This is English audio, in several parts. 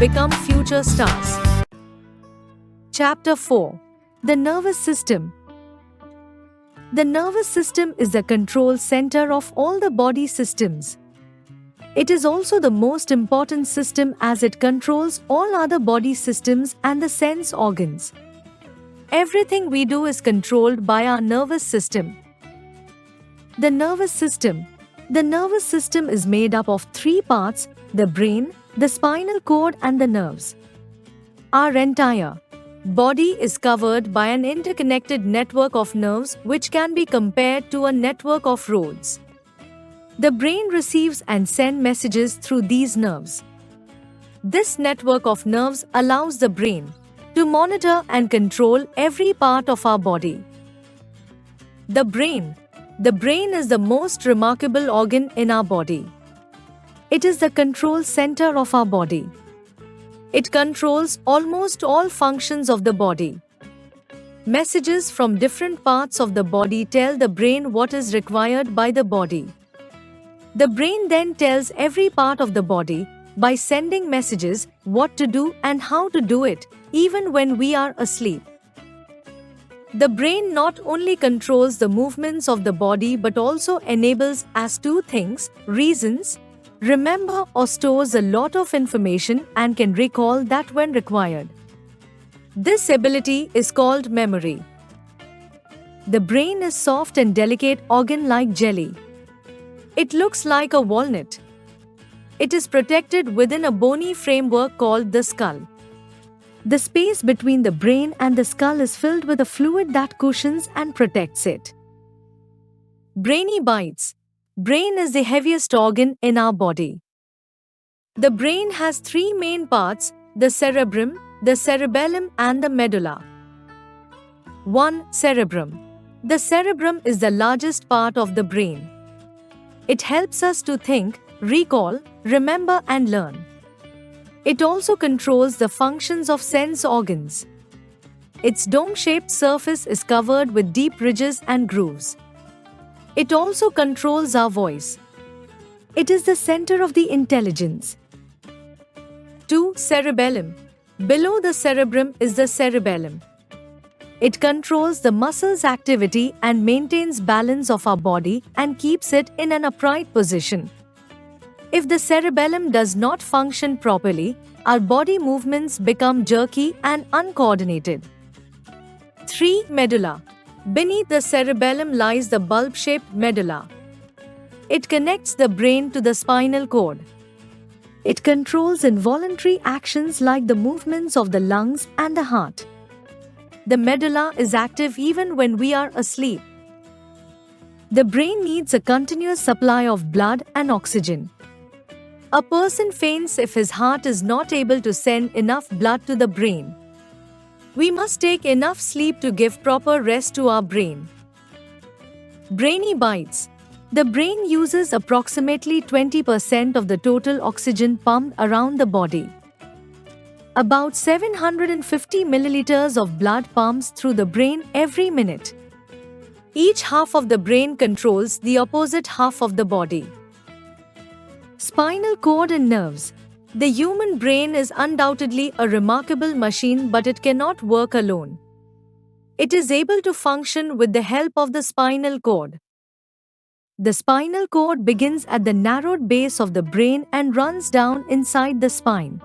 become future stars. Chapter 4. The Nervous System. The nervous system is the control center of all the body systems. It is also the most important system as it controls all other body systems and the sense organs. Everything we do is controlled by our nervous system. The nervous system. The nervous system is made up of three parts: the brain, the spinal cord, and the nerves. Our entire body is covered by an interconnected network of nerves which can be compared to a network of roads. The brain receives and sends messages through these nerves. This network of nerves allows the brain to monitor and control every part of our body. The brain. The brain is the most remarkable organ in our body. It is the control center of our body. It controls almost all functions of the body. Messages from different parts of the body tell the brain what is required by the body. The brain then tells every part of the body, by sending messages, what to do and how to do it, even when we are asleep. The brain not only controls the movements of the body but also enables us to think, reasons, remember or stores a lot of information and can recall that when required. This ability is called memory. The brain is soft and delicate organ like jelly. It looks like a walnut. It is protected within a bony framework called the skull. The space between the brain and the skull is filled with a fluid that cushions and protects it. Brainy bites. Brain is the heaviest organ in our body. The brain has three main parts: the cerebrum, the cerebellum, and the medulla. 1. Cerebrum. The cerebrum is the largest part of the brain. It helps us to think, recall, remember, and learn. It also controls the functions of sense organs. Its dome-shaped surface is covered with deep ridges and grooves. It also controls our voice. It is the center of the intelligence. 2. Cerebellum. Below the cerebrum is the cerebellum. It controls the muscles' activity and maintains balance of our body and keeps it in an upright position. If the cerebellum does not function properly, our body movements become jerky and uncoordinated. 3. Medulla. Beneath the cerebellum lies the bulb-shaped medulla. It connects the brain to the spinal cord. It controls involuntary actions like the movements of the lungs and the heart. The medulla is active even when we are asleep. The brain needs a continuous supply of blood and oxygen. A person faints if his heart is not able to send enough blood to the brain. We must take enough sleep to give proper rest to our brain. Brainy bites. The brain uses approximately 20% of the total oxygen pumped around the body. About 750 milliliters of blood pumps through the brain every minute. Each half of the brain controls the opposite half of the body. Spinal cord and nerves. The human brain is undoubtedly a remarkable machine, but it cannot work alone. It is able to function with the help of the spinal cord. The spinal cord begins at the narrowed base of the brain and runs down inside the spine.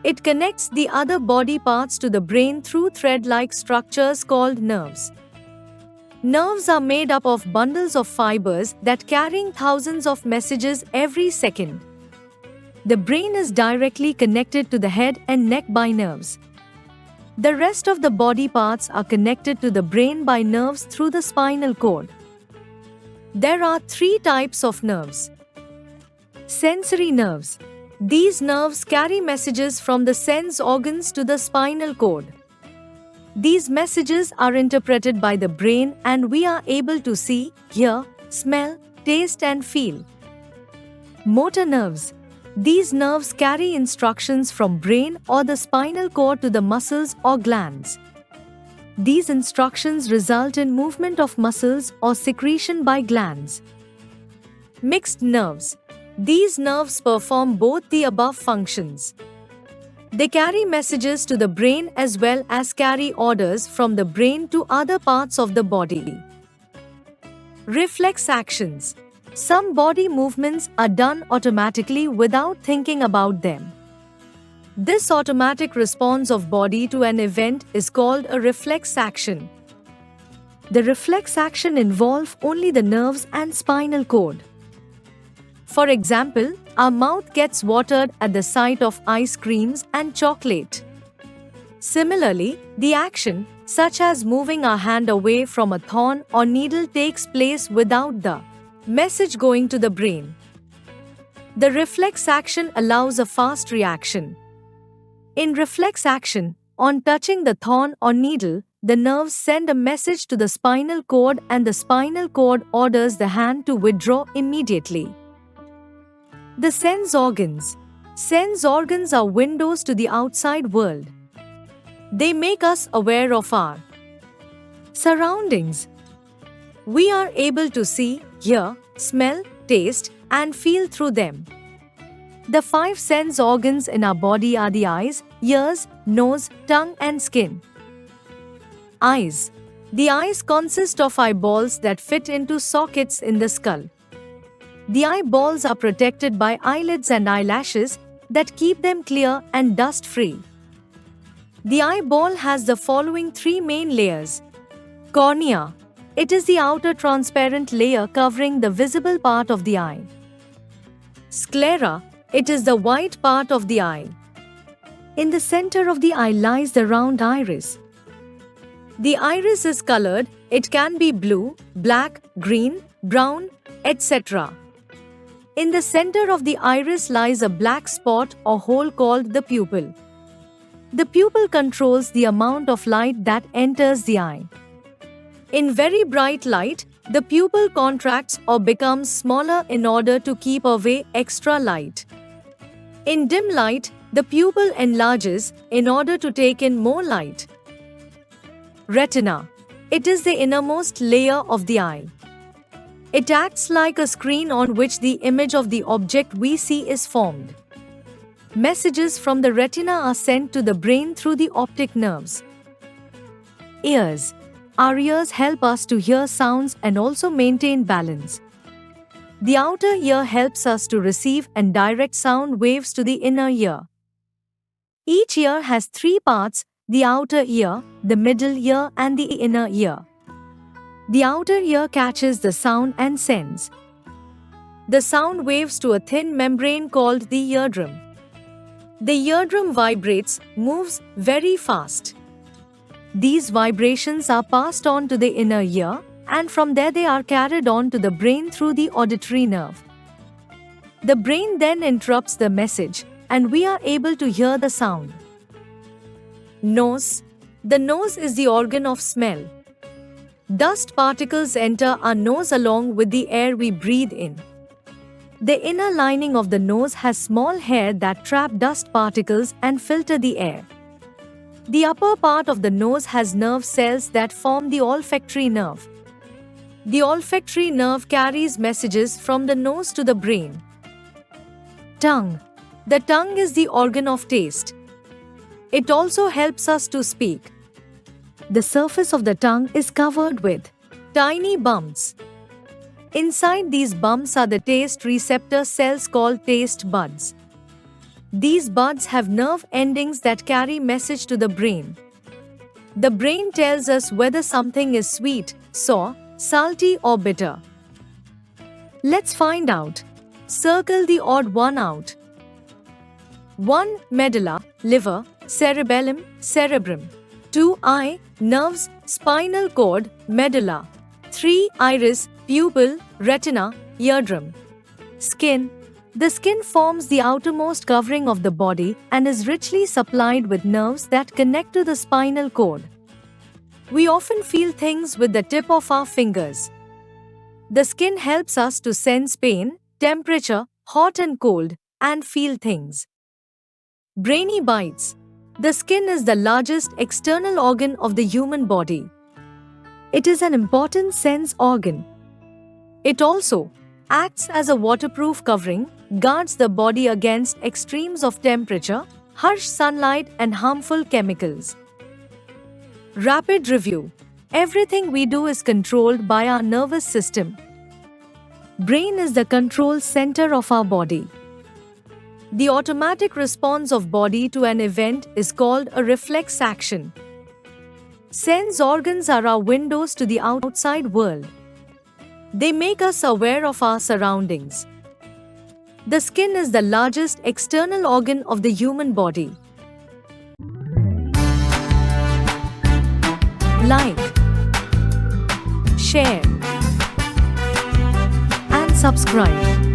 It connects the other body parts to the brain through thread-like structures called nerves. Nerves are made up of bundles of fibers that carry thousands of messages every second. The brain is directly connected to the head and neck by nerves. The rest of the body parts are connected to the brain by nerves through the spinal cord. There are three types of nerves. Sensory nerves. These nerves carry messages from the sense organs to the spinal cord. These messages are interpreted by the brain and we are able to see, hear, smell, taste and feel. Motor nerves. These nerves carry instructions from brain or the spinal cord to the muscles or glands. These instructions result in movement of muscles or secretion by glands. Mixed nerves. These nerves perform both the above functions. They carry messages to the brain as well as carry orders from the brain to other parts of the body. Reflex actions. Some body movements are done automatically without thinking about them. This automatic response of body to an event is called a reflex action. The reflex action involves only the nerves and spinal cord. For example, our mouth gets watered at the sight of ice creams and chocolate. Similarly, the action, such as moving our hand away from a thorn or needle, takes place without the message going to the brain. The reflex action allows a fast reaction. In reflex action, on touching the thorn or needle, the nerves send a message to the spinal cord and the spinal cord orders the hand to withdraw immediately. The sense organs. Sense organs are windows to the outside world. They make us aware of our surroundings. We are able to see, hear, smell, taste, and feel through them. The 5 sense organs in our body are the eyes, ears, nose, tongue, and skin. Eyes. The eyes consist of eyeballs that fit into sockets in the skull. The eyeballs are protected by eyelids and eyelashes that keep them clear and dust-free. The eyeball has the following 3 main layers. Cornea. It is the outer transparent layer covering the visible part of the eye. Sclera. It is the white part of the eye. In the center of the eye lies the round iris. The iris is colored. It can be blue, black, green, brown, etc. In the center of the iris lies a black spot or hole called the pupil. The pupil controls the amount of light that enters the eye. In very bright light, the pupil contracts or becomes smaller in order to keep away extra light. In dim light, the pupil enlarges in order to take in more light. Retina. It is the innermost layer of the eye. It acts like a screen on which the image of the object we see is formed. Messages from the retina are sent to the brain through the optic nerves. Ears. Our ears help us to hear sounds and also maintain balance. The outer ear helps us to receive and direct sound waves to the inner ear. Each ear has 3 parts: the outer ear, the middle ear, and the inner ear. The outer ear catches the sound and sends the sound waves to a thin membrane called the eardrum. The eardrum vibrates, moves very fast. These vibrations are passed on to the inner ear, and from there they are carried on to the brain through the auditory nerve. The brain then interrupts the message, and we are able to hear the sound. Nose. The nose is the organ of smell. Dust particles enter our nose along with the air we breathe in. The inner lining of the nose has small hair that trap dust particles and filter the air. The upper part of the nose has nerve cells that form the olfactory nerve. The olfactory nerve carries messages from the nose to the brain. Tongue. The tongue is the organ of taste. It also helps us to speak. The surface of the tongue is covered with tiny bumps. Inside these bumps are the taste receptor cells called taste buds. These buds have nerve endings that carry message to the brain. The brain tells us whether something is sweet, sour, salty, or bitter. Let's find out. Circle the odd one out. 1. Medulla, liver, cerebellum, cerebrum. 2. Eye, nerves, spinal cord, medulla. 3. Iris, pupil, retina, eardrum. Skin. The skin forms the outermost covering of the body and is richly supplied with nerves that connect to the spinal cord. We often feel things with the tip of our fingers. The skin helps us to sense pain, temperature, hot and cold, and feel things. Brainy bites. The skin is the largest external organ of the human body. It is an important sense organ. It also acts as a waterproof covering, guards the body against extremes of temperature, harsh sunlight, and harmful chemicals. Rapid review. Everything we do is controlled by our nervous system. Brain is the control center of our body. The automatic response of body to an event is called a reflex action. Sense organs are our windows to the outside world. They make us aware of our surroundings. The skin is the largest external organ of the human body. Like, share, and subscribe.